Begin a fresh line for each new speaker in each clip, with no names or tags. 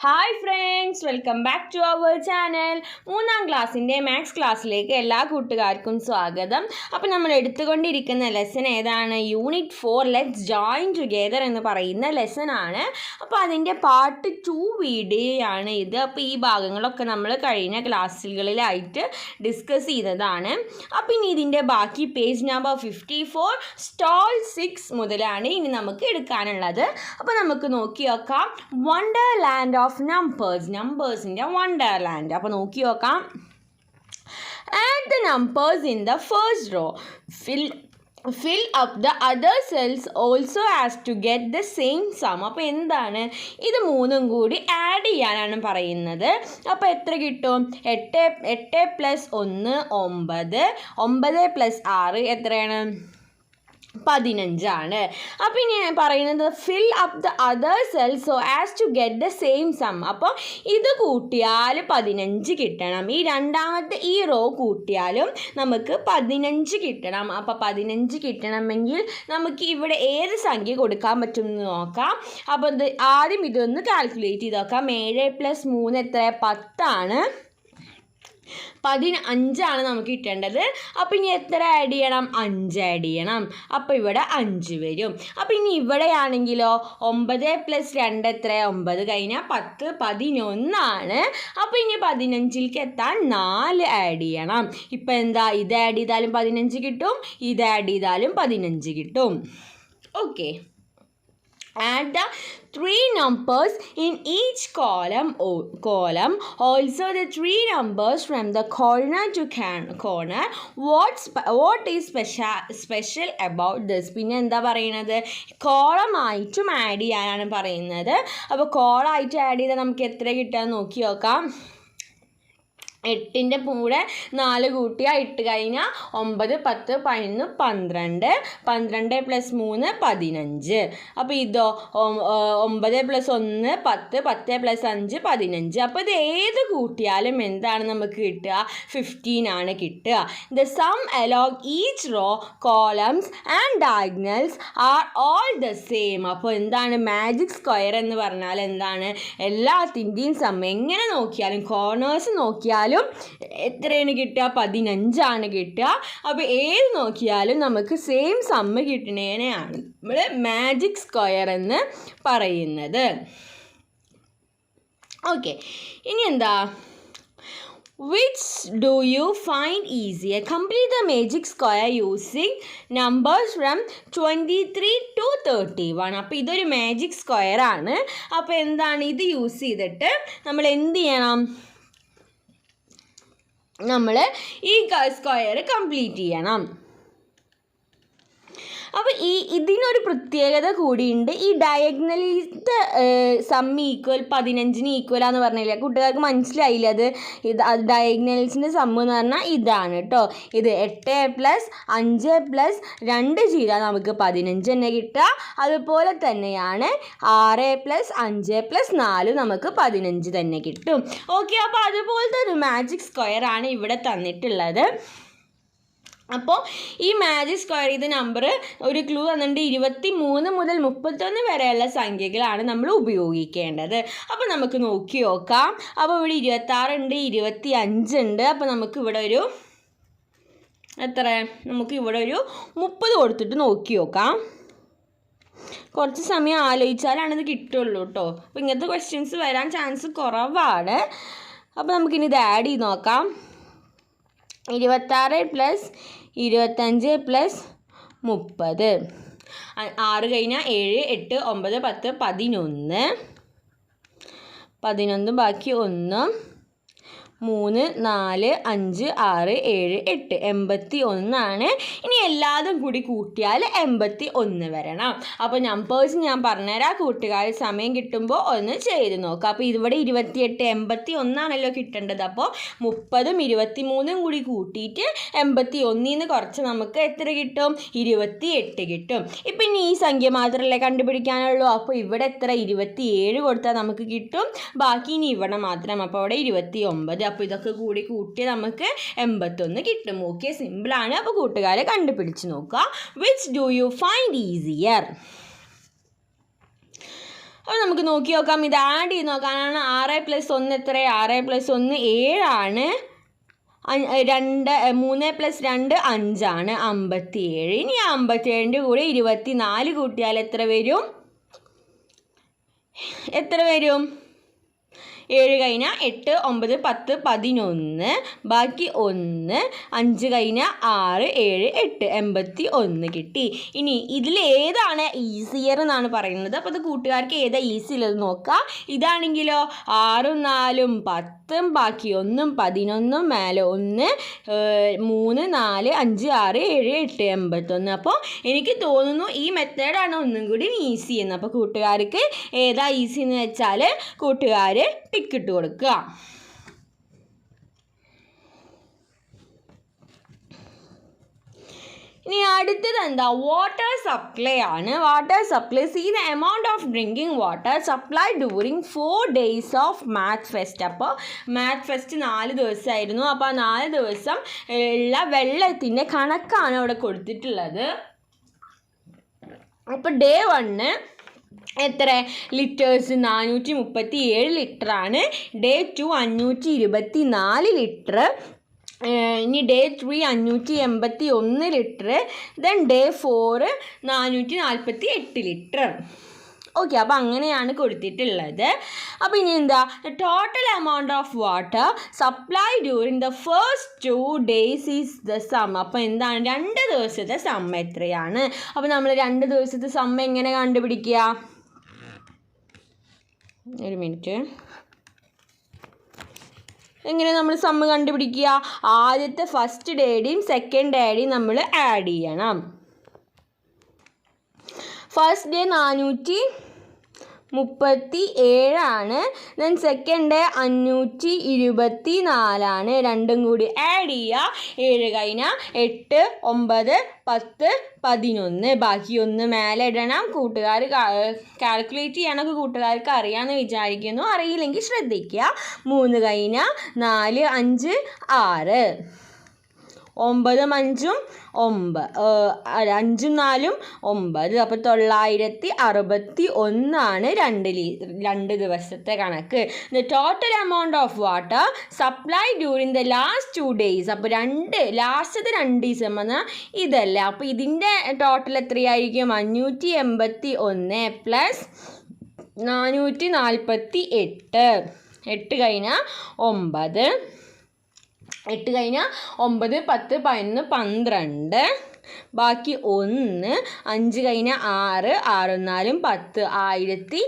Hi friends, welcome back to our channel. 3ാം ക്ലാസ്സിൻ്റെ maths ക്ലാസ്സിലേക്ക് എല്ലാ കൂട്ടുകാർക്കും സ്വാഗതം. അപ്പോൾ നമ്മൾ എടുത്തുകൊണ്ടിരിക്കുന്ന ലെസൺ ഏതാണ്? യൂണിറ്റ് 4 ലെറ്റ്സ് ജോയിൻ ടുഗെദർ എന്ന് പറയുന്ന ലെസണാണ്. അപ്പോൾ അതിൻ്റെ പാർട്ട് 2 വീഡിയോ ആണ് ഇത്. അപ്പോൾ ഈ ഭാഗങ്ങളൊക്കെ നമ്മൾ കഴിഞ്ഞ ക്ലാസ്സുകളിലായിട്ട് ഡിസ്കസ് ചെയ്തതാണ്. അപ്പോൾ ഇനി ഇതിൻ്റെ ബാക്കി പേജ് നമ്പർ 54 സ്റ്റാൾ 6 മുതലാണ് ഇനി നമുക്ക് എടുക്കാനുള്ളത്. അപ്പോൾ നമുക്ക് നോക്കി നോക്കാം. വണ്ടർലാൻഡ് ഓഫ് നമ്പേഴ്സിൻ്റെ വണ്ടർലാൻഡ്. അപ്പോൾ നോക്കി നോക്കാം. Add the numbers in the first row. Fill up the other cells also as to get the same sum. അപ്പോൾ എന്താണ് ഇത്? മൂന്നും കൂടി ആഡ് ചെയ്യാനാണ് പറയുന്നത്. അപ്പോൾ എത്ര കിട്ടും? 8 + 1 9, 9 + 6 എത്രയാണ്? 15 ആണ്. അപ്പോൾ ഇനി പറയുന്നത് fill up the other cell so as to get the same sum. അപ്പോൾ ഇത് കൂട്ടിയാൽ 15 കിട്ടണം. ഈ രണ്ടാമത്തെ ഈ റോ കൂട്ടിയാലും നമുക്ക് 15 കിട്ടണം. അപ്പോൾ 15 കിട്ടണമെങ്കിൽ നമുക്ക് ഇവിടെ ഏത് സംഖ്യ കൊടുക്കാൻ പറ്റും എന്ന് നോക്കാം. അപ്പോൾ ആദ്യം ഇതൊന്ന് കാൽക്കുലേറ്റ് ചെയ്ത് നോക്കാം. 7 + 3 എത്ര? 10 ആണ്. 15 നമുക്ക് കിട്ടേണ്ടത്. അപ്പോൾ ഇനി എത്ര ആഡ് ചെയ്യണം? 5 ആഡ് ചെയ്യണം. അപ്പോൾ ഇവിടെ 5 വരും. അപ്പോൾ ഇനി ഇവിടെയാണെങ്കിലോ 9 + 2 എത്ര? 9 കഴിഞ്ഞാൽ 10, 11 ആണ്. അപ്പോൾ ഇനി 15ലേക്ക് എത്താൻ 4 ആഡ് ചെയ്യണം. ഇപ്പോൾ എന്താ? ഇത് ആഡ് ചെയ്താലും 15 കിട്ടും, ഇത് ആഡ് ചെയ്താലും 15 കിട്ടും. Okay. Add the 3 numbers in each column. Also the 3 numbers from the corner to corner. What is special about this? പിന്നെ എന്താ പറയുന്നത്? കോളമായിട്ടും ആഡ് ചെയ്യാനാണ് പറയുന്നത്. അപ്പോൾ കോളമായിട്ട് ആഡ് ചെയ്താൽ നമുക്ക് എത്ര കിട്ടാൻ നോക്കി നോക്കാം. 8ൻ്റെ കൂടെ 4 കൂട്ടിയാൽ 8 കഴിഞ്ഞാൽ 9, 10, 11, 12. 12 + 3 15. അപ്പോൾ ഇതോ 9 + 1 10, 10 + 5 15. അപ്പോൾ ഇത് ഏത് കൂട്ടിയാലും എന്താണ് നമുക്ക് കിട്ടുക? 15 ആണ് കിട്ടുക. The sum along each raw, columns and diagonals are all the same. അപ്പോൾ എന്താണ് മാജിക് സ്ക്വയർ എന്ന് പറഞ്ഞാൽ എന്താണ്? എല്ലാത്തിൻ്റെയും സം എങ്ങനെ നോക്കിയാലും കോർണേഴ്സ് നോക്കിയാലും എത്രയാണ് കിട്ടുക? 15 ആണ് കിട്ടുക. അപ്പോൾ ഏത് നോക്കിയാലും നമുക്ക് സെയിം സമ്മ് കിട്ടുന്നതിനെയാണ് നമ്മൾ മാജിക് സ്ക്വയർ എന്ന് പറയുന്നത്. ഓക്കെ, ഇനി എന്താ? Which do you find easier? Complete the magic square using numbers from 23 to 31. അപ്പോൾ ഇതൊരു മാജിക് സ്ക്വയർ ആണ്. അപ്പോൾ എന്താണ്? ഇത് യൂസ് ചെയ്തിട്ട് നമ്മൾ എന്ത് ചെയ്യണം? നമ്മൾ ഈ സ്ക്വയർ കംപ്ലീറ്റ് ചെയ്യണം. അപ്പോൾ ഇതിനൊരു പ്രത്യേകത കൂടിയുണ്ട്. ഈ ഡയഗണലിൻ്റെ സം ഈക്വൽ 15 ഈക്വലാന്ന് പറഞ്ഞില്ല. കൂട്ടുകാർക്ക് മനസ്സിലായില്ല അത് ഡയഗണൽസിൻ്റെ സമ്മ് എന്ന് പറഞ്ഞാൽ ഇതാണ് കേട്ടോ. ഇത് 8 + 5 + 2 ചെയ്താൽ നമുക്ക് 15 തന്നെ കിട്ടുക. അതുപോലെ തന്നെയാണ് 6 + 5 + 4 നമുക്ക് 15 തന്നെ കിട്ടും. ഓക്കെ, അപ്പോൾ അതുപോലത്തെ ഒരു മാജിക് സ്ക്വയർ ആണ് ഇവിടെ തന്നിട്ടുള്ളത്. അപ്പോൾ ഈ മാജിക് സ്ക്വയർ ചെയ്ത നമ്പർ ഒരു ക്ലൂ തന്നിട്ടുണ്ട്. 23 മുതൽ 31 വരെയുള്ള സംഖ്യകളാണ് നമ്മൾ ഉപയോഗിക്കേണ്ടത്. അപ്പോൾ നമുക്ക് നോക്കി നോക്കാം. അപ്പോൾ ഇവിടെ 26 ഉണ്ട്, 25 ഉണ്ട്. അപ്പോൾ നമുക്ക് ഇവിടെ ഒരു എത്ര? നമുക്ക് ഇവിടെ ഒരു 30 കൊടുത്തിട്ട് നോക്കി നോക്കാം. കുറച്ച് സമയം ആലോചിച്ചാലാണ് ഇത് കിട്ടുള്ളൂ കേട്ടോ. അപ്പോൾ ഇങ്ങനത്തെ ക്വസ്റ്റ്യൻസ് വരാൻ ചാൻസ് കുറവാണ്. അപ്പോൾ നമുക്കിനി ഇത് ആഡ് ചെയ്ത് നോക്കാം. 26 + 25 + 30. 6 കഴിഞ്ഞാൽ 7, 8, 9, 10, 11. 11 ബാക്കി 1, 3, 4, 5, 6, 7, 8 81 ആണ്. ഇനി എല്ലാതും കൂടി കൂട്ടിയാൽ 81 വരണം. അപ്പോൾ നമ്പേഴ്സ് ഞാൻ പറഞ്ഞുതരാം. കൂട്ടുകാർ സമയം കിട്ടുമ്പോൾ ഒന്ന് ചെയ്ത് നോക്കാം. അപ്പോൾ ഇവിടെ 28 81 ആണല്ലോ കിട്ടേണ്ടത്. അപ്പോൾ 30ഉം 23ഉം കൂടി കൂട്ടിയിട്ട് 81 കുറച്ച് നമുക്ക് എത്ര കിട്ടും? 28 കിട്ടും. ഇപ്പം ഇനി ഈ സംഖ്യ മാത്രമല്ലേ കണ്ടുപിടിക്കാനുള്ളൂ. അപ്പോൾ ഇവിടെ എത്ര? 27 കൊടുത്താൽ നമുക്ക് കിട്ടും. ബാക്കി ഇനി ഇവിടെ മാത്രം. അപ്പോൾ അവിടെ 29. അപ്പോൾ ഇതൊക്കെ കൂടി കൂട്ടി നമുക്ക് 81 കിട്ടും. ഓക്കെ, സിമ്പിളാണ്. അപ്പോൾ കൂട്ടുകാരെ കണ്ടുപിടിച്ച് നോക്കുക. Which do you find easier? അപ്പോൾ നമുക്ക് നോക്കി നോക്കാം, ഇത് ആഡ് ചെയ്ത് നോക്കാനാണ്. 6 + 1 എത്ര? 6 + 1 7 ആണ്. 3 + 2 5 ആണ്, 57. ഇനി 57ൻ്റെ കൂടെ 24 കൂട്ടിയാൽ എത്ര വരും? 7 കഴിഞ്ഞാൽ 8, 9, 10, 11, ബാക്കി 1, 5 കഴിഞ്ഞാൽ 6, 7, 8, 81 കിട്ടി. ഇനി ഇതിൽ ഏതാണ് ഈസിയർ എന്നാണ് പറയുന്നത്. അപ്പോൾ അത് കൂട്ടുകാർക്ക് ഏതാ ഈസി ഉള്ളത് നോക്കാം. ഇതാണെങ്കിലോ 6, 4, 10, ബാക്കി 1, 11, മേലെ 1, 3, 4, 5, 6, 7, 8, 81. അപ്പോൾ എനിക്ക് തോന്നുന്നു ഈ മെത്തേഡാണ് ഒന്നും കൂടി ഈസി എന്ന്. അപ്പോൾ കൂട്ടുകാർക്ക് ഏതാ ഈസി എന്ന് വെച്ചാൽ കൂട്ടുകാർ ടിക്ക് ഇട്ട് കൊടുക്കുക. ഇനി അടുത്തത് എന്താ? വാട്ടർ സപ്ലൈ ആണ്. Water supply, see the amount of drinking water supply during 4 days of math fest. അപ്പോൾ മാത്ത് ഫെസ്റ്റ് 4 ദിവസമായിരുന്നു. അപ്പോൾ ആ 4 ദിവസം ഉള്ള വെള്ളത്തിൻ്റെ കണക്കാണ് അവിടെ കൊടുത്തിട്ടുള്ളത്. അപ്പോൾ ഡേ 1 എത്ര ലിറ്റേഴ്സ്? 437 ലിറ്ററാണ്. Day 2 524 litre. ഇനി day 3 581 litre. Then day 4 448 litre. Okay, അപ്പോൾ അങ്ങനെയാണ് കൊടുത്തിട്ടുള്ളത്. അപ്പോൾ ഇനി എന്താ? Total amount of water supply during the first 2 days is the sum. അപ്പോൾ എന്താണ്? 2 ദിവസത്തെ സം എത്രയാണ്? അപ്പോൾ നമ്മൾ 2 ദിവസത്തെ സം എങ്ങനെ കണ്ടുപിടിക്കുക? ഒരു മിനിറ്റ്. എങ്ങനെ നമ്മൾ സമ്മ് കണ്ടുപിടിക്കുക? ആദ്യത്തെ ഫസ്റ്റ് ഡേയുടെയും സെക്കൻഡ് ഡേയുടെയും നമ്മൾ ആഡ് ചെയ്യണം. ഫസ്റ്റ് ഡേ 437 ആണ്. ദെൻ സെക്കൻഡ് ഡേ 524 ആണ്. രണ്ടും കൂടി ആഡ് ചെയ്യുക. 7 കഴിഞ്ഞാൽ 8, 9, 10, 11, ബാക്കി 1 മേലെ ഇടണം. കൂട്ടുകാർ കാൽക്കുലേറ്റ് ചെയ്യാനൊക്കെ കൂട്ടുകാർക്ക് അറിയാമെന്ന് വിചാരിക്കുന്നു. അറിയില്ലെങ്കിൽ ശ്രദ്ധിക്കുക. 3 കഴിഞ്ഞാൽ 4, 5, 6, 9, 5, 9, 5, 4, 9. അപ്പോൾ 961 ആണ് 2 ദിവസത്തെ കണക്ക്. The total amount of water supply during the last 2 days. അപ്പോൾ ലാസ്റ്റത്തെ 2 ദിവസം പറഞ്ഞാൽ ഇതല്ല. അപ്പോൾ ഇതിൻ്റെ ടോട്ടൽ എത്രയായിരിക്കും? 581 പ്ലസ് 448. 8 കഴിഞ്ഞാൽ 9, 8 കഴിഞ്ഞാൽ 9, 10, 11, 12, ബാക്കി 1, 5 കഴിഞ്ഞാൽ 6, 6, 4, 10,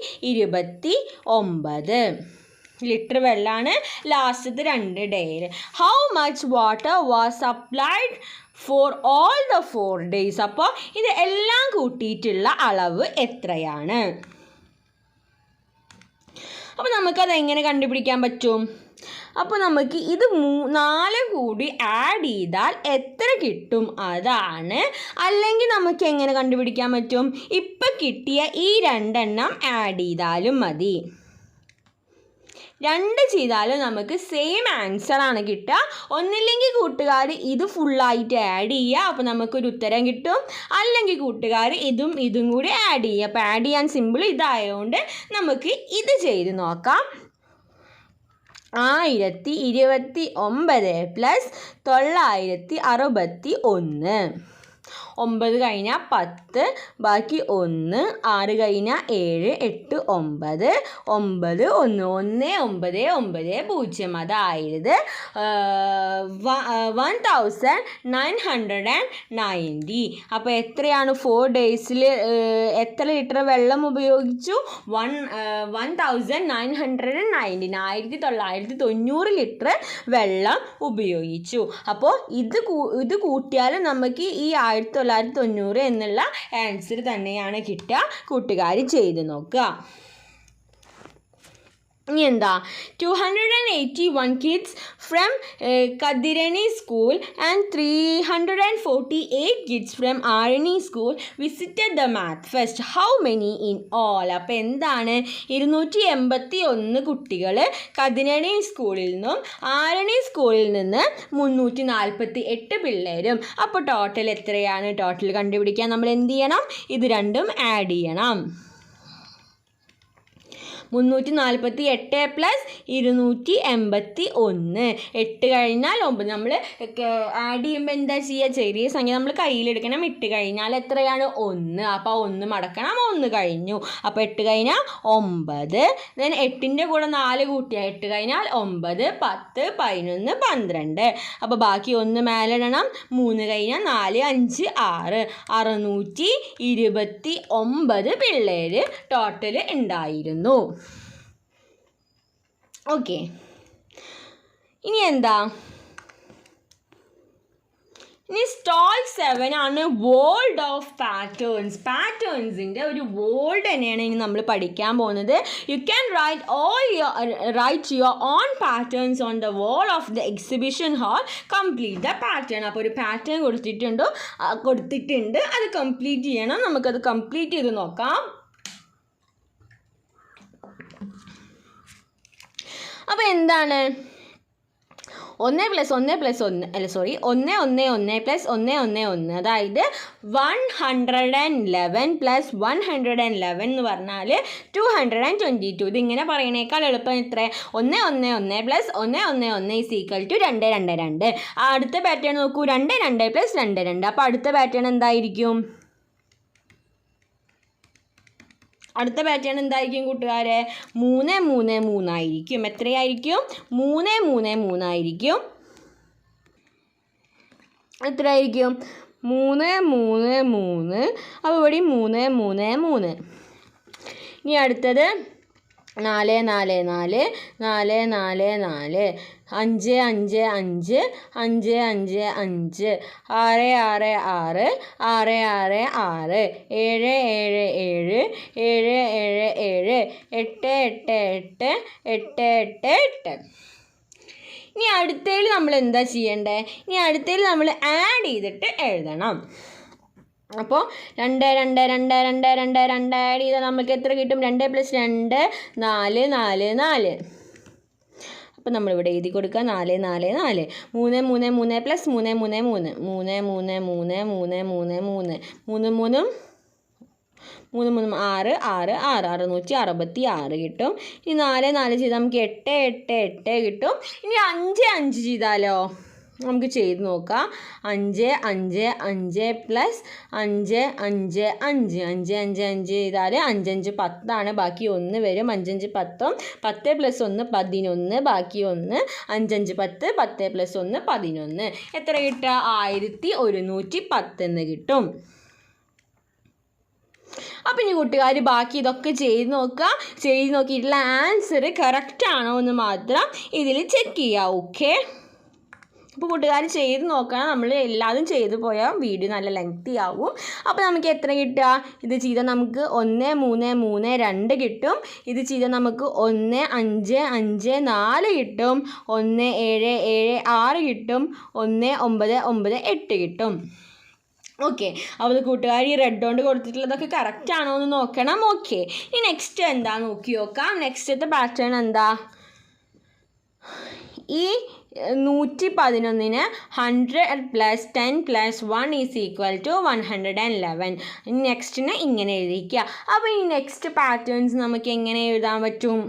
1029 ലിറ്റർ വെള്ളമാണ് ലാസ്റ്റത്തെ 2 ഡേയിൽ. How much water was supplied for all the 4 days. അപ്പോൾ ഇത് എല്ലാം കൂട്ടിയിട്ടുള്ള അളവ് എത്രയാണ്? അപ്പോൾ നമുക്കത് എങ്ങനെ കണ്ടുപിടിക്കാൻ പറ്റും? അപ്പോൾ നമുക്ക് ഇത് 4 കൂടി ആഡ് ചെയ്താൽ എത്ര കിട്ടും അതാണ്. അല്ലെങ്കിൽ നമുക്ക് എങ്ങനെ കണ്ടുപിടിക്കാൻ പറ്റും? ഇപ്പം കിട്ടിയ ഈ 2 എണ്ണം ആഡ് ചെയ്താലും മതി. 2 ചെയ്താലും നമുക്ക് സെയിം ആൻസറാണ് കിട്ടുക. ഒന്നില്ലെങ്കിൽ കൂട്ടുകാർ ഇത് ഫുള്ളായിട്ട് ആഡ് ചെയ്യുക, അപ്പോൾ നമുക്കൊരു ഉത്തരം കിട്ടും. അല്ലെങ്കിൽ കൂട്ടുകാർ ഇതും കൂടി ആഡ് ചെയ്യുക. അപ്പോൾ ആഡ് ചെയ്യാൻ സിമ്പിൾ ഇതായതുകൊണ്ട് നമുക്ക് ഇത് ചെയ്ത് നോക്കാം. 1029 പ്ലസ് 961. 9 കഴിഞ്ഞാൽ 10, ബാക്കി 1, 6 കഴിഞ്ഞാൽ 7, 8, 9, 9, 1, 1990. അതായത് 1990. അപ്പോൾ എത്രയാണ് 4 days എത്ര ലിറ്റർ വെള്ളം ഉപയോഗിച്ചു? 1990. 1990 ലിറ്റർ വെള്ളം ഉപയോഗിച്ചു. അപ്പോൾ ഇത് കൂട്ടിയാലും നമുക്ക് ഈ 1990 എന്നുള്ള ആൻസർ തന്നെയാണ് കിട്ടുക. കൂട്ടുകാർ ചെയ്ത് നോക്കുക. ഇനി എന്താ? 281 kids from Kadirani school and 348 kids from Arani school visited the math fest. How many in all? അപ്പോൾ എന്താണ്? 281 കുട്ടികൾ കദിരണി സ്കൂളിൽ നിന്നും ആരണി സ്കൂളിൽ നിന്ന് 348 പിള്ളേരും. അപ്പോൾ ടോട്ടൽ എത്രയാണ്? ടോട്ടൽ കണ്ടുപിടിക്കാൻ നമ്മൾ എന്ത് ചെയ്യണം? ഇത് രണ്ടും ആഡ് ചെയ്യണം. 348 പ്ലസ് 281. 8 കഴിഞ്ഞാൽ 9. നമ്മൾ ആഡ് ചെയ്യുമ്പോൾ എന്താ ചെയ്യുക? ചെറിയ സംഖ്യ നമ്മൾ കയ്യിലെടുക്കണം. 8 കഴിഞ്ഞാൽ എത്രയാണ്? 1. അപ്പോൾ 1 മടക്കണം. 1 കഴിഞ്ഞു. അപ്പോൾ 8 കഴിഞ്ഞാൽ 9. ദെൻ 8ൻ്റെ കൂടെ 4 കൂട്ടിയാൽ 8 കഴിഞ്ഞാൽ 9, 10, 11, 12. അപ്പോൾ ബാക്കി 1 മേലിടണം. 3 കഴിഞ്ഞാൽ 4, 5, 6. 629 പിള്ളേർ ടോട്ടൽ ഉണ്ടായിരുന്നു. ഓക്കെ, ഇനി എന്താ? ഇനി സ്റ്റാൾ 7 ആണ് വേൾഡ് ഓഫ് പാറ്റേൺസ്. പാറ്റേൺസിൻ്റെ ഒരു വേൾഡ് തന്നെയാണ് ഇനി നമ്മൾ പഠിക്കാൻ പോകുന്നത്. You can write your own patterns on the wall of the exhibition hall. Complete the pattern. അപ്പോൾ ഒരു പാറ്റേൺ കൊടുത്തിട്ടുണ്ട്. അത് കംപ്ലീറ്റ് ചെയ്യണം. നമുക്കത് കംപ്ലീറ്റ് ചെയ്ത് നോക്കാം. അപ്പോൾ എന്താണ്? 1 + 1 + 1 1 1 1 + 1 1 1. അതായത് 111 + 111 എന്ന് പറഞ്ഞാൽ 222. ഇതിങ്ങനെ പറയണേക്കാൾ എളുപ്പം എത്ര? 1 1 1 + 1 1 1 = 2 2 2. അടുത്ത പാറ്റേൺ നോക്കൂ. 2 2 + 2 2. അപ്പോൾ അടുത്ത പാറ്റേൺ എന്തായിരിക്കും? അടുത്ത പാറ്റേൺ എന്തായിരിക്കും കൂട്ടുകാരെ? 3 3 3 ആയിരിക്കും. എത്രയായിരിക്കും? 3 3 3 ആയിരിക്കും. എത്രയായിരിക്കും? 3 3 3. അപ്പോൾ ഇവിടെ 3 3 3. ഇനി അടുത്തത് 4 4 4 4 4 4 5 5 5 5 5 5 6 6 6 6 6 6 7 7 7 7 7 8 8 8 8 8 8. ഇനി അടുത്തതിൽ നമ്മൾ എന്താ ചെയ്യേണ്ടത്? ഇനി അടുത്തതിൽ നമ്മൾ ആഡ് ചെയ്തിട്ട് എഴുതണം. അപ്പോൾ 2 2 2 2 2 2 ആഡ് ചെയ്താൽ നമുക്ക് എത്ര കിട്ടും? 2 + 2 4 4 4. അപ്പോൾ നമ്മളിവിടെ എഴുതി കൊടുക്കുക 4 4 4. 3 3 3 + 3 3 3 3 3 3 3 3 3 3 3 6 6 6 666 കിട്ടും. ഇനി 4 4 ചെയ്താൽ നമുക്ക് 8 8 8 കിട്ടും. ഇനി 5 5 ചെയ്താലോ? നമുക്ക് ചെയ്ത് നോക്കാം. 5 5 5 + 5 5 5 5 5 5 ചെയ്താൽ 5 5 10 ബാക്കി 1 വരും. 5 5 10. 10 + 1 11. ബാക്കി 1. 5 5 10. 10 + 1 11. എത്ര കിട്ടുക? 1110 എന്ന് കിട്ടും. അപ്പം ഇനി കൂട്ടുകാർ ബാക്കി ഇതൊക്കെ ചെയ്ത് നോക്കുക. ചെയ്ത് നോക്കിയിട്ടുള്ള ആൻസർ കറക്റ്റ് ആണോ എന്ന് മാത്രം ഇതിൽ ചെക്ക് ചെയ്യുക. ഓക്കെ, അപ്പോൾ കൂട്ടുകാർ ചെയ്ത് നോക്കണം. നമ്മൾ എല്ലാതും ചെയ്തു പോയാൽ വീഡിയോ നല്ല ലെങ്തി ആവും. അപ്പോൾ നമുക്ക് എത്ര കിട്ടുക? ഇത് ചെയ്താൽ നമുക്ക് 1 3 3 2 കിട്ടും. ഇത് ചെയ്താൽ നമുക്ക് 1 5 5 4 കിട്ടും. 1 7 7 6 കിട്ടും. 1 9 9 8 കിട്ടും. ഓക്കെ, അപ്പോൾ കൂട്ടുകാർ ഈ റെഡ് കൊണ്ട് കൊടുത്തിട്ടുള്ളതൊക്കെ കറക്റ്റ് ആണോ എന്ന് നോക്കണം. ഓക്കെ, ഇനി നെക്സ്റ്റ് എന്താ നോക്കി നോക്കാം. നെക്സ്റ്റത്തെ പാറ്റേൺ എന്താ? ഈ 111 100 + 10 + 1 = 111. നെക്സ്റ്റിനെ ഇങ്ങനെ എഴുതിക്കുക. അപ്പോൾ ഈ നെക്സ്റ്റ് പാറ്റേൺസ് നമുക്ക് എങ്ങനെ എഴുതാൻ പറ്റും?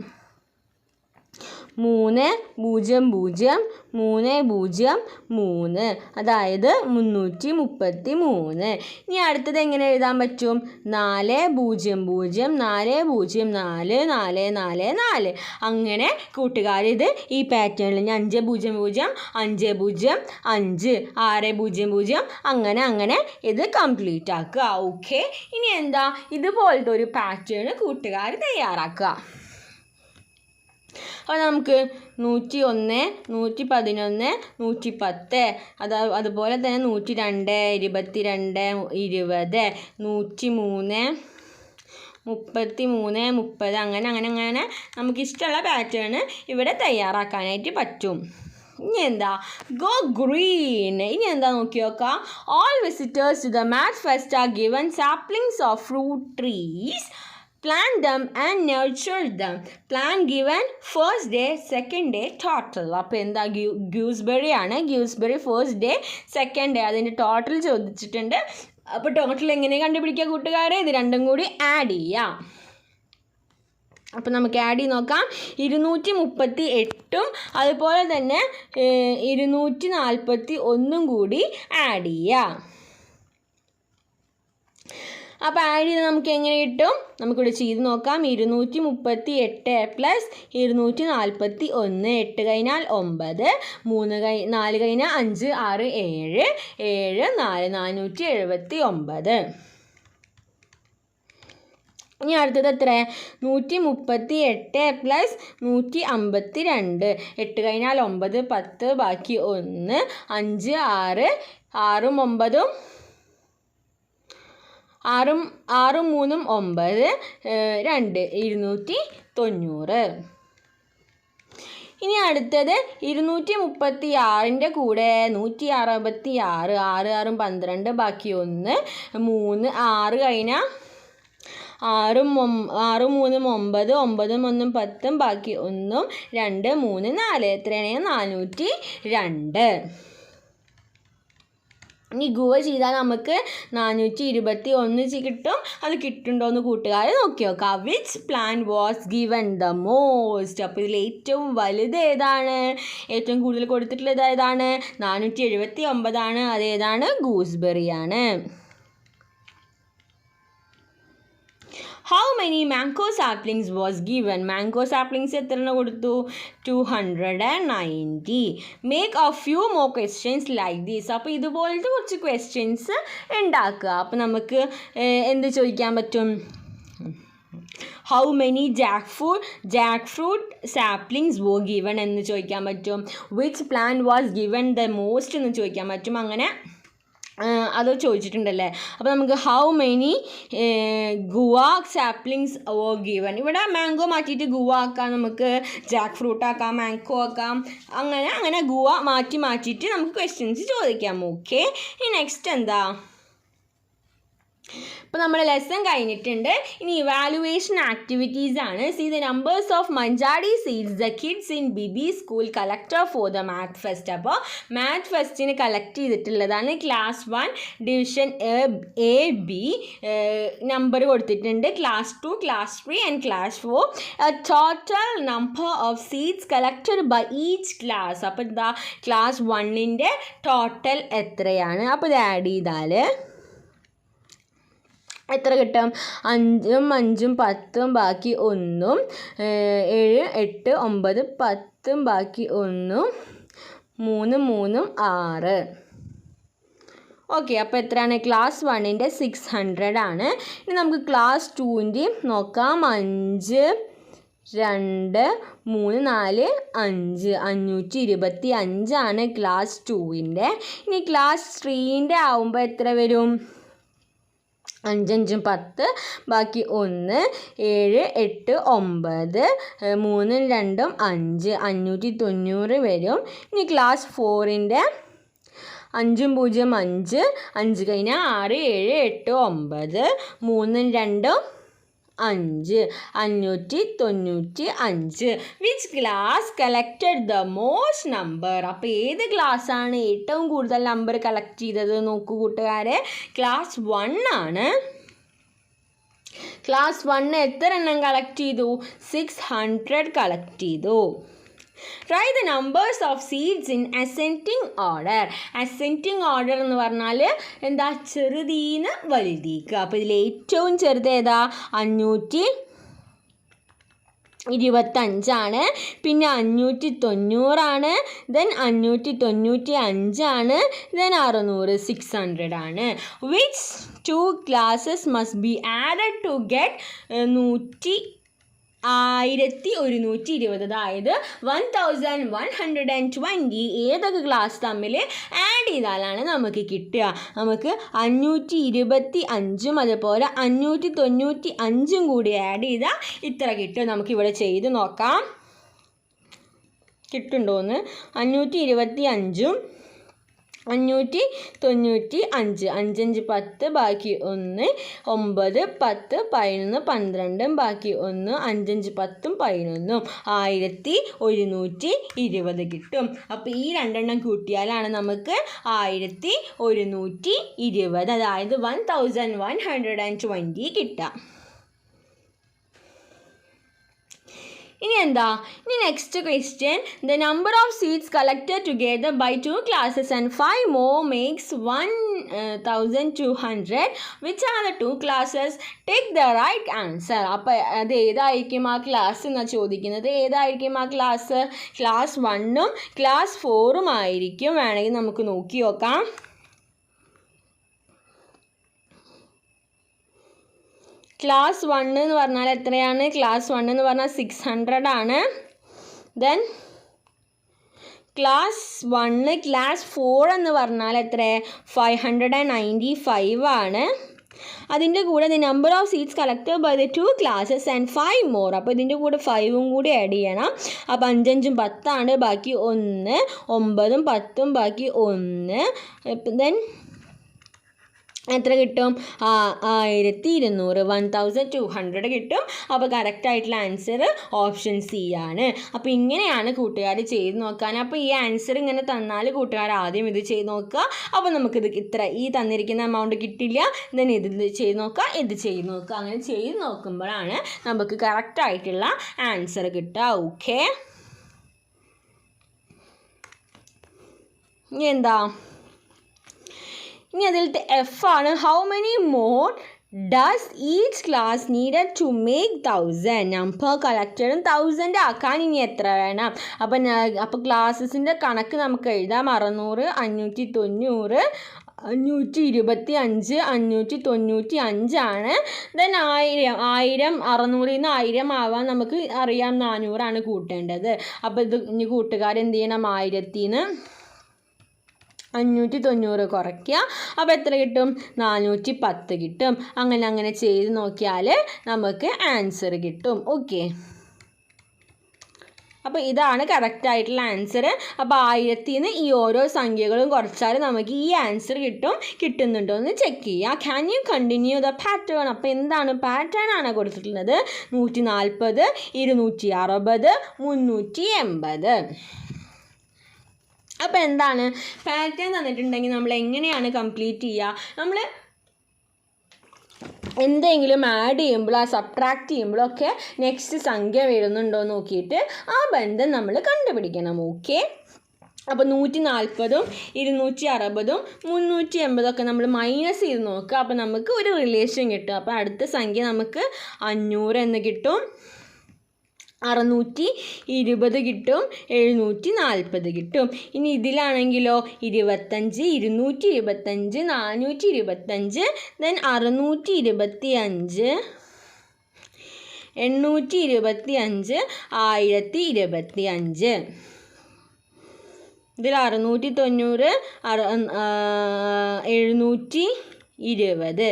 3 0 0 3 0 3. അതായത് 333. ഇനി അടുത്തത് എങ്ങനെ എഴുതാൻ പറ്റും? 4 0 0 4 0 4 4 4 4. അങ്ങനെ കൂട്ടുകാർ ഇത് ഈ പാറ്റേണിൽ 5 0 0 5 0 5 6 0 0 അങ്ങനെ ഇത് കംപ്ലീറ്റ് ആക്കുക. ഓക്കെ, ഇനി എന്താ? ഇതുപോലത്തെ ഒരു പാറ്റേൺ കൂട്ടുകാർ തയ്യാറാക്കുക. അപ്പോൾ നമുക്ക് 101 111 110 അതുപോലെ തന്നെ 102 22 20 103 33 30 അങ്ങനെ നമുക്കിഷ്ടമുള്ള പാറ്റേൺ ഇവിടെ തയ്യാറാക്കാനായിട്ട് പറ്റും. ഇനി എന്താ? Go green. ഇനി എന്താ നോക്കി നോക്കാം. All visitors to the maths fest are given saplings of fruit trees. Plant them and nurture them. Plan given first day, second day total. അപ്പോൾ എന്താ? ഗൂസ്ബെറി ആണ്. Gooseberry first day, second day അതിൻ്റെ total ചോദിച്ചിട്ടുണ്ട്. അപ്പോൾ total എങ്ങനെ കണ്ടുപിടിക്കുക കൂട്ടുകാരെ? ഇത് രണ്ടും കൂടി ആഡ് ചെയ്യാം. അപ്പോൾ നമുക്ക് ആഡ് ചെയ്ത് നോക്കാം. 238 അതുപോലെ തന്നെ 241 കൂടി ആഡ് ചെയ്യുക. അപ്പോൾ ആഡ് ചെയ്ത് നമുക്ക് എങ്ങനെ കിട്ടും? നമുക്കിവിടെ ചെയ്ത് നോക്കാം. 238 പ്ലസ് 241, 8 കഴിഞ്ഞാൽ 9, 4 കഴിഞ്ഞാൽ 5, 6, 7, 7, 4, 479. ഇനി അടുത്തത് എത്ര? 138 പ്ലസ് 152, 8 കഴിഞ്ഞാൽ 9, 10 ബാക്കി 1, 5, 6, 6, 9, 6, 6, 3, 9, 2, 290. ഇനി അടുത്തത് 236ൻ്റെ കൂടെ 166, 6, 6, 12 ബാക്കി 1, 3, 6 കഴിഞ്ഞാൽ 6, 6, 3, 9, 9, 1, 10 ബാക്കി 1, 2, 3, 4 എത്രയാണ്? 402. ഇനി ഗുവ ചെയ്താൽ നമുക്ക് 421 കിട്ടും. അത് കിട്ടുന്നുണ്ടോ എന്ന് കൂട്ടുകാരെ നോക്കി നോക്കാം. Which plant was given the most? അപ്പോൾ ഇതിൽ ഏറ്റവും വലുത് ഏതാണ്? ഏറ്റവും കൂടുതൽ കൊടുത്തിട്ടുള്ളത് ഏതാണ്? 479 അതേതാണ്? ഗൂസ്ബെറിയാണ്. How many mango saplings was given? Mango saplings എത്ര കൊടുത്തു? 290. Make a few more questions like this. അപ്പോൾ ഇതുപോലത്തെ കുറച്ച് ക്വസ്റ്റ്യൻസ് ഉണ്ടാക്കുക. അപ്പോൾ നമുക്ക് എന്ത് ചോദിക്കാൻ പറ്റും? How many jackfruit saplings were given എന്ന് ചോദിക്കാൻ പറ്റും. Which plant was given the most എന്ന് ചോദിക്കാൻ പറ്റും. അങ്ങനെ അത് ചോദിച്ചിട്ടുണ്ടല്ലേ. അപ്പോൾ നമുക്ക് how many guava saplings were given. ഇവിടെ മാംഗോ മാറ്റിയിട്ട് ഗുവ ആക്കാം, നമുക്ക് ജാക്ക് ഫ്രൂട്ട് ആക്കാം, മാംഗോ ആക്കാം, അങ്ങനെ ഗുവ മാറ്റിയിട്ട് നമുക്ക് ക്വസ്റ്റ്യൻസ് ചോദിക്കാം. ഓക്കെ, ഇനി നെക്സ്റ്റ് എന്താ? ഇപ്പോൾ നമ്മുടെ ലെസൺ കഴിഞ്ഞിട്ടുണ്ട്. ഇനി ഇവാലുവേഷൻ ആക്ടിവിറ്റീസ് ആണ്. See the numbers of manjadi seeds the kids in BB school collector for the math fest. അപ്പോൾ മാത്ത് ഫെസ്റ്റിന് കളക്ട് ചെയ്തിട്ടുള്ളതാണ് class 1 division A B. Number കൊടുത്തിട്ടുണ്ട് class 2, class 3 and class 4. Total number of seeds collected by each class. അപ്പോൾ എന്താ class 1ൻ്റെ total എത്രയാണ്? അപ്പോൾ ഇത് add ചെയ്താൽ എത്ര കിട്ടും? 5, 5, 10 ബാക്കി 1, 7, 8, 9, 10 ബാക്കി 1, 3, 3, 6. ഓക്കെ, അപ്പോൾ എത്രയാണ്? ക്ലാസ് 1ൻ്റെ 600 ആണ്. ഇനി നമുക്ക് ക്ലാസ് 2ൻ്റെ നോക്കാം. 5, 2, 3, 4, 5, 525 ക്ലാസ് 2ൻ്റെ. ഇനി ക്ലാസ് 3ൻ്റെ ആവുമ്പോൾ എത്ര വരും? 5, 5, 10 ബാക്കി 1, 7, 8, 9, 3, 2, 5, 590 വരും. ഇനി ക്ലാസ് 4ൻ്റെ 5, 0, 5, 5 കഴിഞ്ഞാൽ 6, 7, 8, 9, 3, 2, 5, 595. Which class collected the most number? അപ്പോൾ ഏത് ക്ലാസ്സാണ് ഏറ്റവും കൂടുതൽ നമ്പർ കളക്ട് ചെയ്തത്? നോക്കൂ കൂട്ടുകാരെ, ക്ലാസ് 1 ആണ്. ക്ലാസ് 1 എത്ര എണ്ണം കളക്ട് ചെയ്തു? 600 കളക്ട് ചെയ്തു. Write the numbers of seeds in ascending order. Ascending order എന്ന് പറഞ്ഞാൽ എന്താ? ചെറുതീന്ന് വലുതീക്ക്. അപ്പോൾ ഇതിൽ ഏറ്റവും ചെറുത് ഏതാ? 525. പിന്നെ 590, ദെൻ 595, ദെൻ 600, 600 ആണ്. Which 2 classes must be added to get 1120? അതായത് 1120 ഏതൊക്കെ ക്ലാസ് തമ്മിൽ ആഡ് ചെയ്താലാണ് നമുക്ക് കിട്ടുക? നമുക്ക് 525 അതുപോലെ 595 കൂടി ആഡ് ചെയ്താൽ ഇത്ര കിട്ടും. നമുക്കിവിടെ ചെയ്ത് നോക്കാം കിട്ടുന്നുണ്ടോയെന്ന്. 525 595, 5, 5, 10 ബാക്കി 1, 9, 10, 11, 12 ബാക്കി 1, 5, 10, 11, 1120 കിട്ടും. അപ്പോൾ ഈ രണ്ടെണ്ണം കൂട്ടിയാലാണ് നമുക്ക് 1120, അതായത് 1120 കിട്ടുക. ഇനി എന്താ, ഇനി next question, the number of seats collected together by 2 classes and 5 more makes 1200. Which are the 2 classes? Take the right answer. അപ്പോൾ അത് ഏതായിരിക്കും ആ ക്ലാസ് എന്നാണ് ചോദിക്കുന്നത്. ഏതായിരിക്കും ആ ക്ലാസ്? ക്ലാസ് 1ഉം ക്ലാസ് 4ഉം ആയിരിക്കും. വേണമെങ്കിൽ നമുക്ക് നോക്കി നോക്കാം. ക്ലാസ് 1 എന്ന് പറഞ്ഞാൽ എത്രയാണ്? ക്ലാസ് 1 എന്ന് പറഞ്ഞാൽ 600 ആണ്. ദെൻ ക്ലാസ് 1, ക്ലാസ് 4 എന്ന് പറഞ്ഞാൽ എത്ര? 595 ആണ്. അതിൻ്റെ കൂടെ the number of seats collected by the 2 classes and 5 more. അപ്പോൾ ഇതിൻ്റെ കൂടെ 5ഉം കൂടി ആഡ് ചെയ്യണം. അപ്പോൾ 5 5 10 ബാക്കി 1, 9 10 ബാക്കി 1. ദെൻ എത്ര കിട്ടും? 1200, 1200 കിട്ടും. അപ്പോൾ കറക്റ്റായിട്ടുള്ള ആൻസർ ഓപ്ഷൻ സി ആണ്. അപ്പോൾ ഇങ്ങനെയാണ് കൂട്ടുകാർ ചെയ്ത് നോക്കാൻ. അപ്പോൾ ഈ ആൻസർ ഇങ്ങനെ തന്നാൽ കൂട്ടുകാർ ആദ്യം ഇത് ചെയ്ത് നോക്കുക. അപ്പോൾ നമുക്കിത് ഇത്ര ഈ തന്നിരിക്കുന്ന എമൗണ്ട് കിട്ടില്ല, ദെൻ ഇത് ചെയ്ത് നോക്കുക, ഇത് ചെയ്ത് നോക്കുക. അങ്ങനെ ചെയ്ത് നോക്കുമ്പോഴാണ് നമുക്ക് കറക്റ്റായിട്ടുള്ള ആൻസർ കിട്ടുക. ഓക്കെ, ഇനി എന്താ, ഇനി അതിലത്തെ എഫ് ആണ്. How many more does each class needed to make 1000? Number കളക്റ്റഡും 1000 ആക്കാൻ ഇനി എത്ര വേണം? അപ്പോൾ ക്ലാസ്സസിൻ്റെ കണക്ക് നമുക്ക് എഴുതാം. 600, 590, 525, 595 ആണ്. ദെൻ 1000, 600ൽ നിന്ന് 1000 ആവാൻ നമുക്ക് അറിയാം 400 കൂട്ടേണ്ടത്. അപ്പോൾ ഇത് ഇനി കൂട്ടുകാർ എന്ത് ചെയ്യണം? 1000ൽ നിന്ന് 590 കുറയ്ക്കുക. അപ്പോൾ എത്ര കിട്ടും? 410 കിട്ടും. അങ്ങനെ ചെയ്ത് നോക്കിയാൽ നമുക്ക് ആൻസർ കിട്ടും. ഓക്കെ, അപ്പോൾ ഇതാണ് കറക്റ്റായിട്ടുള്ള ആൻസർ. അപ്പോൾ 1000ൽ നിന്ന് ഈ ഓരോ സംഖ്യകളും കുറച്ചാൽ നമുക്ക് ഈ ആൻസർ കിട്ടുന്നുണ്ടോ എന്ന് ചെക്ക് ചെയ്യുക. Can you continue the pattern? അപ്പോൾ എന്താണ് പാറ്റേൺ ആണ് കൊടുത്തിട്ടുള്ളത്? 140, 260, 380. അപ്പോൾ എന്താണ് പാറ്റേൺ തന്നിട്ടുണ്ടെങ്കിൽ നമ്മൾ എങ്ങനെയാണ് കംപ്ലീറ്റ് ചെയ്യുക? നമ്മൾ എന്തെങ്കിലും ആഡ് ചെയ്യുമ്പോഴോ സബ്ട്രാക്ട് ചെയ്യുമ്പോഴൊക്കെ നെക്സ്റ്റ് സംഖ്യ വരുന്നുണ്ടോ എന്ന് നോക്കിയിട്ട് ആ ബന്ധം നമ്മൾ കണ്ടുപിടിക്കണം. ഓക്കെ, അപ്പോൾ 140ഉം 260ഉം 380 ഒക്കെ നമ്മൾ മൈനസ് ചെയ്ത് നോക്കുക. അപ്പോൾ നമുക്ക് ഒരു റിലേഷൻ കിട്ടും. അപ്പോൾ അടുത്ത സംഖ്യ നമുക്ക് 500 എന്ന് കിട്ടും, 620 കിട്ടും, 740 കിട്ടും. ഇനി ഇതിലാണെങ്കിലോ 25, 225, 425, ദെൻ 625, 825, 1025. ഇതിൽ 690, 720,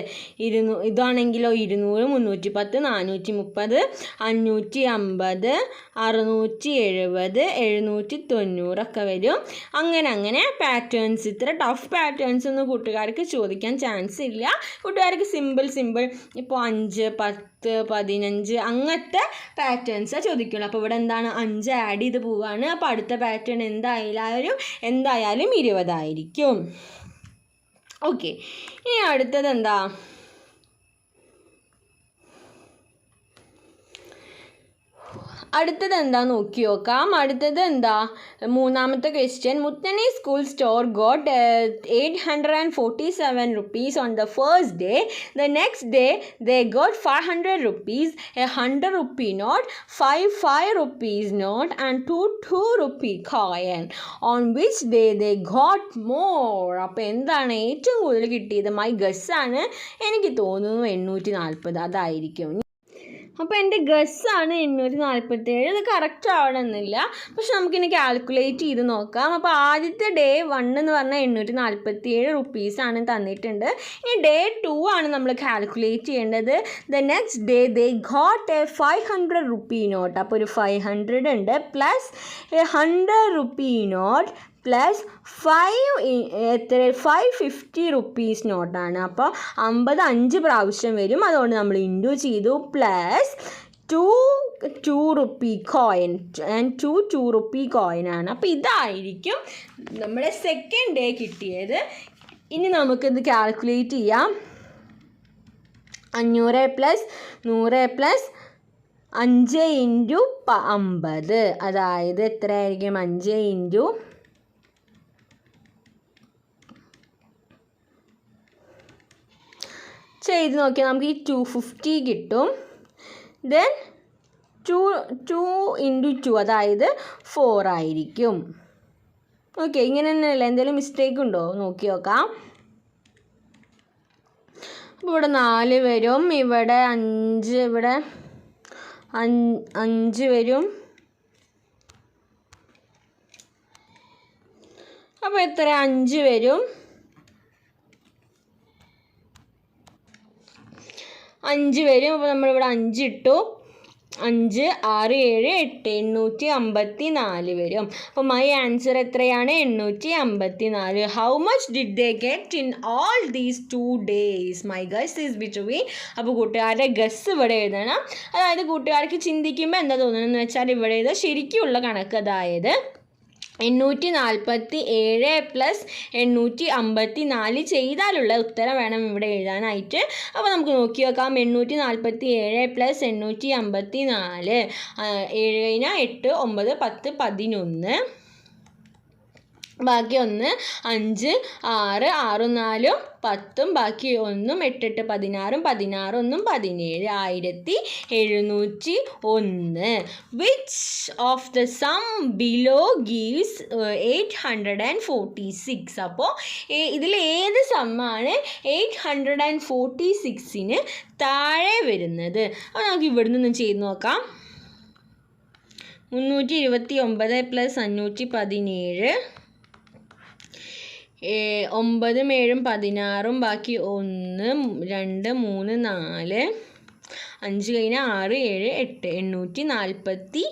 ഇതാണെങ്കിലോ 200, 310, 430, 550, 670, 790 ഒക്കെ വരും. അങ്ങനെ പാറ്റേൺസ്. ഇത്ര ടഫ് പാറ്റേൺസ് ഒന്നും കൂട്ടുകാർക്ക് ചോദിക്കാൻ ചാൻസ് ഇല്ല. കൂട്ടുകാർക്ക് സിമ്പിൾ ഇപ്പോൾ 5, 10, 15 അങ്ങനത്തെ പാറ്റേൺസാണ് ചോദിക്കുള്ളൂ. അപ്പോൾ ഇവിടെ എന്താണ് 5 ആഡ് ചെയ്ത് പോവുകയാണ്. അപ്പോൾ അടുത്ത പാറ്റേൺ എന്തായാലും 20 ആയിരിക്കും. ഓക്കെ, ഇനി അടുത്തത് എന്താ? അടുത്തത് എന്താ നോക്കി നോക്കാം. അടുത്തത് എന്താ? മൂന്നാമത്തെ ക്വസ്റ്റ്യൻ. മുത്തനെ school store got 847 rupees on the first day. The next day they got 500 rupees, a 100 rupee note, 5 rupees note and 2 rupee coin. On which day they got more? അപ്പോൾ എന്താണ് ഏറ്റവും കൂടുതൽ കിട്ടിയത്? മൈ ഗസ്സാണ്. എനിക്ക് തോന്നുന്നു 840 അതായിരിക്കും. അപ്പോൾ എൻ്റെ ഗസ്സാണ് 847. ഇത് കറക്റ്റ് ആവണമെന്നില്ല, പക്ഷെ നമുക്കിനി കാൽക്കുലേറ്റ് ചെയ്ത് നോക്കാം. അപ്പോൾ ആദ്യത്തെ ഡേ 1 എന്ന് പറഞ്ഞാൽ 847 റുപ്പീസാണ് തന്നിട്ടുണ്ട്. ഇനി ഡേ 2 ആണ് നമ്മൾ കാൽക്കുലേറ്റ് ചെയ്യേണ്ടത്. The next day they got a 500 rupee note. അപ്പോൾ ഒരു 500 ഉണ്ട്, plus a 100 rupee note, plus 550 rupees നോട്ടാണ്. അപ്പോൾ 50 5 പ്രാവശ്യം വരും, അതുകൊണ്ട് നമ്മൾ ഇൻറ്റു ചെയ്തു. Plus 2 rupee coin and 2 rupee കോയിനാണ്. അപ്പോൾ ഇതായിരിക്കും നമ്മുടെ സെക്കൻഡ് ഡേ കിട്ടിയത്. ഇനി നമുക്കിത് കാൽക്കുലേറ്റ് ചെയ്യാം. 500 പ്ലസ് 100 പ്ലസ് 5 ഇൻറ്റു 50, അതായത് എത്രയായിരിക്കും? 5 ഇൻറ്റു ചെയ്ത് നോക്കിയാൽ നമുക്ക് ഈ 250 കിട്ടും. ദെൻ 2 ഇൻറ്റു 2, അതായത് 4 ആയിരിക്കും. ഓക്കെ, ഇങ്ങനെ തന്നെയല്ലേ? എന്തെങ്കിലും മിസ്റ്റേക്ക് ഉണ്ടോ നോക്കി നോക്കാം. അപ്പോൾ ഇവിടെ 4 വരും, ഇവിടെ 5, ഇവിടെ 5 വരും. അപ്പോൾ എത്ര? 5 വരും. 5 വരും. അപ്പോൾ നമ്മളിവിടെ 5 ഇട്ടു. 5, 6, 7, 8, 854 വരും. അപ്പോൾ മൈ ആൻസർ എത്രയാണ്? 854. How much did they get in all these 2 days? My guess is between. അപ്പോൾ കൂട്ടുകാരുടെ ഗസ് ഇവിടെ എഴുതണം. അതായത് കൂട്ടുകാർക്ക് ചിന്തിക്കുമ്പോൾ എന്താ തോന്നുന്നതെന്ന് വെച്ചാൽ ഇവിടെ എഴുതുക ശരിക്കുള്ള കണക്ക്. അതായത് 847 പ്ലസ് 854 ചെയ്താലുള്ള ഉത്തരം വേണം ഇവിടെ എഴുതാനായിട്ട്. അപ്പോൾ നമുക്ക് നോക്കി നോക്കാം. 847 പ്ലസ് 854, 7 കഴിഞ്ഞാൽ 8, 9, 10, 11, ബാക്കി 1, 5, 6, 6, 4, 10, ബാക്കി 1, 8, 8, 16, 16, 1, 17, 1701. Which of the sum below gives 846? അപ്പോൾ ഇതിൽ ഏത് സമ്മാണ് 846ന് താഴെ വരുന്നത്? അപ്പോൾ നമുക്ക് ഇവിടെ നിന്ന് ചെയ്ത് നോക്കാം. 329 പ്ലസ് 517, 9, 7, 16, ബാക്കി 1, 2, 3, 4, 5 കഴിഞ്ഞാൽ 6, 7, 8, 846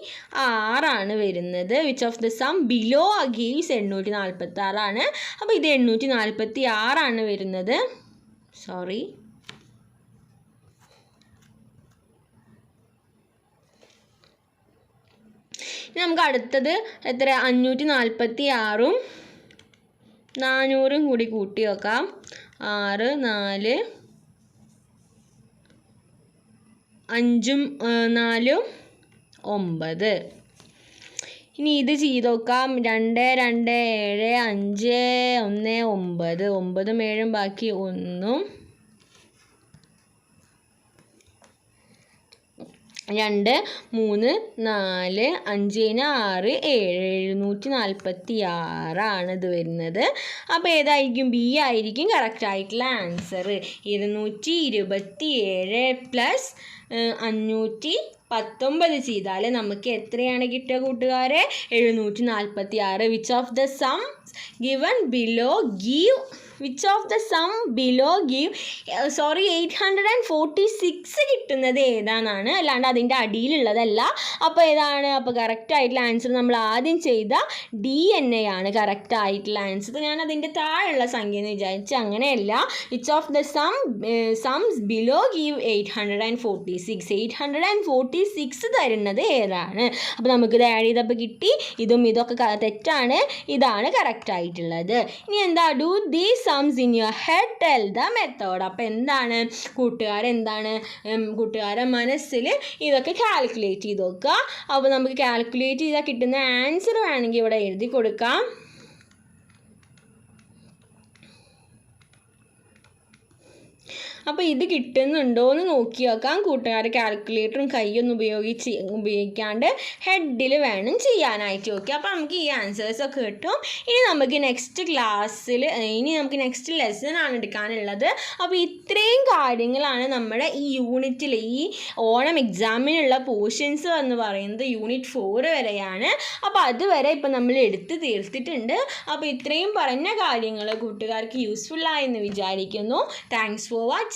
വരുന്നത്. Which of the sum below gives 846. അപ്പോൾ ഇത് 846 വരുന്നത്. സോറി, നമുക്ക് അടുത്തത് എത്ര? 546ഉം 400 കൂടി കൂട്ടി വെക്കാം. 6, 4, 5, 4, 9. ഇനി ഇത് ചെയ്ത് നോക്കാം. 2, 2, 7, 5, 1, 9, 9, 7, ബാക്കി 1, 2, 3, 4, 5, 6, 7, 746 ഇത് വരുന്നത്. അപ്പോൾ ഏതായിരിക്കും? ബി ആയിരിക്കും കറക്റ്റ് ആയിട്ടുള്ള ആൻസർ. 227 പ്ലസ് 519 ചെയ്താൽ നമുക്ക് എത്രയാണ് കിട്ടുക കൂട്ടുകാരെ? 746. Which of the sum given below give, which of the sum below give 846 കിട്ടുന്നത് ഏതാണെന്നാണ്, അല്ലാണ്ട് അതിൻ്റെ അടിയിലുള്ളതല്ല. അപ്പോൾ ഏതാണ്? അപ്പോൾ കറക്റ്റ് ആയിട്ടുള്ള ആൻസർ നമ്മൾ ആദ്യം ചെയ്ത DNA ആണ് കറക്റ്റ് ആയിട്ടുള്ള ആൻസർ. ഞാൻ അതിൻ്റെ താഴെയുള്ള സംഖ്യ എന്ന് വിചാരിച്ച് അങ്ങനെയല്ല. വിച്ച് ഓഫ് ദ സംസ് ബിലോ ഗീവ് 846. 846 തരുന്നത് ഏതാണ്? അപ്പോൾ നമുക്കിത് ആഡ് ചെയ്തപ്പോൾ കിട്ടി. ഇതൊക്കെ തെറ്റാണ്, ഇതാണ് കറക്റ്റ് ആയിട്ടുള്ളത്. ഇനി എന്താ? Do these sums in your head, tell the method. അപ്പോൾ എന്താണ് കൂട്ടുകാരെ മനസ്സിൽ ഇതൊക്കെ കാൽക്കുലേറ്റ് ചെയ്ത് നോക്കുക. അപ്പോൾ നമുക്ക് കാൽക്കുലേറ്റ് ചെയ്താൽ കിട്ടുന്ന ആൻസർ വേണമെങ്കിൽ ഇവിടെ എഴുതി കൊടുക്കാം. അപ്പോൾ ഇത് കിട്ടുന്നുണ്ടോ എന്ന് നോക്കി നോക്കാം. കൂട്ടുകാർ കാൽക്കുലേറ്ററും കൈയൊന്നും ഉപയോഗിക്കാണ്ട് ഹെഡിൽ വേണം ചെയ്യാനായിട്ട്. ഓക്കെ, അപ്പോൾ നമുക്ക് ഈ ആൻസേഴ്സൊക്കെ കിട്ടും. ഇനി നമുക്ക് നെക്സ്റ്റ് ലെസൺ ആണ് എടുക്കാനുള്ളത്. അപ്പോൾ ഇത്രയും കാര്യങ്ങളാണ് നമ്മുടെ ഈ യൂണിറ്റിൽ, ഈ ഓണം എക്സാമിനുള്ള പോർഷൻസ് എന്ന് പറയുന്നത് യൂണിറ്റ് 4 വരെയാണ്. അപ്പോൾ അതുവരെ ഇപ്പം നമ്മൾ എടുത്ത് തീർത്തിട്ടുണ്ട്. അപ്പോൾ ഇത്രയും പറഞ്ഞ കാര്യങ്ങൾ കൂട്ടുകാർക്ക് യൂസ്ഫുള്ളായെന്ന് വിചാരിക്കുന്നു. Thanks for watching.